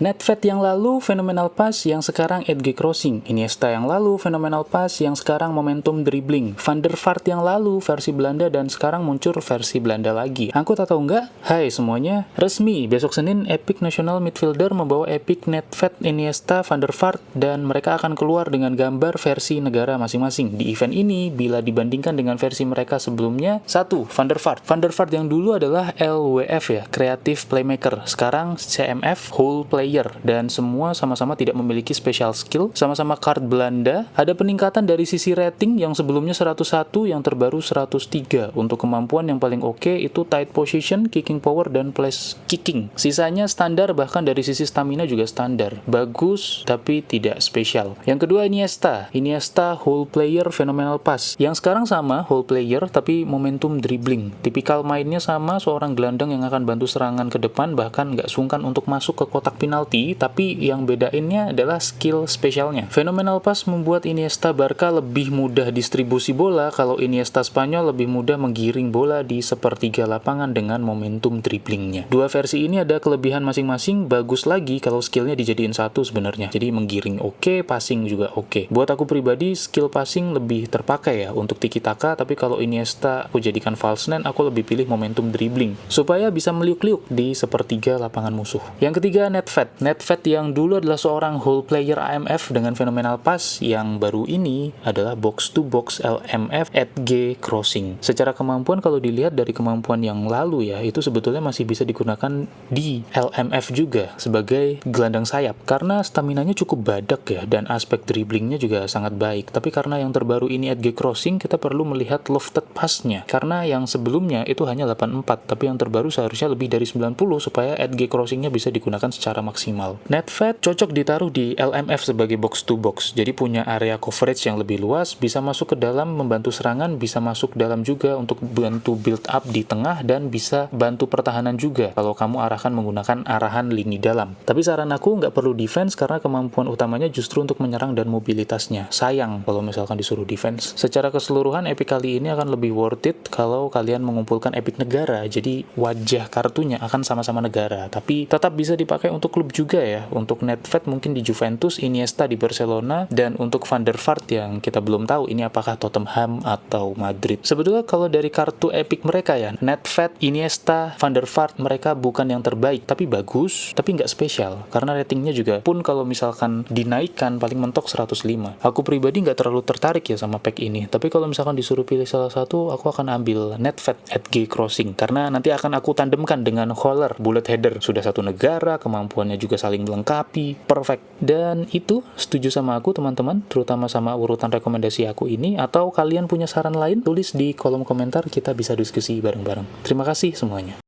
Nedved yang lalu Phenomenal Pass, yang sekarang Edge Crossing. Iniesta yang lalu Phenomenal Pass, yang sekarang Momentum Dribbling. Van der Vaart yang lalu versi Belanda, dan sekarang muncul versi Belanda lagi. Angkut atau enggak? Hai semuanya, resmi besok Senin Epic National Midfielder membawa Epic Nedved, Iniesta, Van der Vaart, dan mereka akan keluar dengan gambar versi negara masing-masing. Di event ini, bila dibandingkan dengan versi mereka sebelumnya, 1. Van der Vaart. Van der Vaart yang dulu adalah LWF ya, Creative Playmaker. Sekarang CMF, Whole Player, dan semua sama-sama tidak memiliki special skill, sama-sama card Belanda. Ada peningkatan dari sisi rating yang sebelumnya 101, yang terbaru 103. Untuk kemampuan yang paling oke itu tight position, kicking power, dan place kicking. Sisanya standar, bahkan dari sisi stamina juga standar. Bagus, tapi tidak spesial. Yang kedua Iniesta. Iniesta Whole Player Phenomenal Pass. Yang sekarang sama, Whole Player, tapi momentum dribbling. Tipikal mainnya sama, seorang gelandang yang akan bantu serangan ke depan, bahkan nggak sungkan untuk masuk ke kotak penalti, tapi yang bedainnya adalah skill spesialnya. Phenomenal Pass membuat Iniesta Barca lebih mudah distribusi bola, kalau Iniesta Spanyol lebih mudah menggiring bola di sepertiga lapangan dengan momentum dribblingnya. Dua versi ini ada kelebihan masing-masing, bagus lagi kalau skillnya dijadiin satu sebenarnya. Jadi menggiring oke, passing juga oke. Buat aku pribadi, skill passing lebih terpakai ya untuk tiki taka, tapi kalau Iniesta aku jadikan false nine, aku lebih pilih momentum dribbling supaya bisa meliuk-liuk di sepertiga lapangan musuh. Yang ketiga Nedved. Nedved yang dulu adalah seorang whole player AMF dengan Phenomenal Pass, yang baru ini adalah box to box LMF Edge Crossing. Secara kemampuan kalau dilihat dari kemampuan yang lalu ya, itu sebetulnya masih bisa digunakan di LMF juga sebagai gelandang sayap karena staminanya cukup badak ya, dan aspek dribblingnya juga sangat baik. Tapi karena yang terbaru ini Edge Crossing, kita perlu melihat lofted pass-nya, karena yang sebelumnya itu hanya 84, tapi yang terbaru seharusnya lebih dari 90 supaya Edge Crossing-nya bisa digunakan secara maksimal. Nedved cocok ditaruh di LMF sebagai box to box, jadi punya area coverage yang lebih luas, bisa masuk ke dalam membantu serangan, bisa masuk dalam juga untuk bantu build up di tengah, dan bisa bantu pertahanan juga kalau kamu arahkan menggunakan arahan lini dalam. Tapi saran aku nggak perlu defense karena kemampuan utamanya justru untuk menyerang dan mobilitasnya. Sayang kalau misalkan disuruh defense. Secara keseluruhan Epic kali ini akan lebih worth it kalau kalian mengumpulkan Epic negara, jadi wajah kartunya akan sama-sama negara, tapi tetap bisa dipakai untuk klub juga ya. Untuk Nedved mungkin di Juventus, Iniesta di Barcelona, dan untuk Van der Vaart yang kita belum tahu ini apakah Tottenham atau Madrid. Sebetulnya kalau dari kartu Epic mereka ya, Nedved, Iniesta, Van der Vaart, mereka bukan yang terbaik, tapi bagus, tapi nggak spesial, karena ratingnya juga pun kalau misalkan dinaikkan paling mentok 105. Aku pribadi nggak terlalu tertarik ya sama pack ini, tapi kalau misalkan disuruh pilih salah satu, aku akan ambil Nedved Edge Crossing, karena nanti akan aku tandemkan dengan Holler Bullet Header. Sudah satu negara, kemampuannya juga saling melengkapi, perfect. Dan itu setuju sama aku teman-teman, terutama sama urutan rekomendasi aku ini, atau kalian punya saran lain, tulis di kolom komentar, kita bisa diskusi bareng-bareng. Terima kasih semuanya.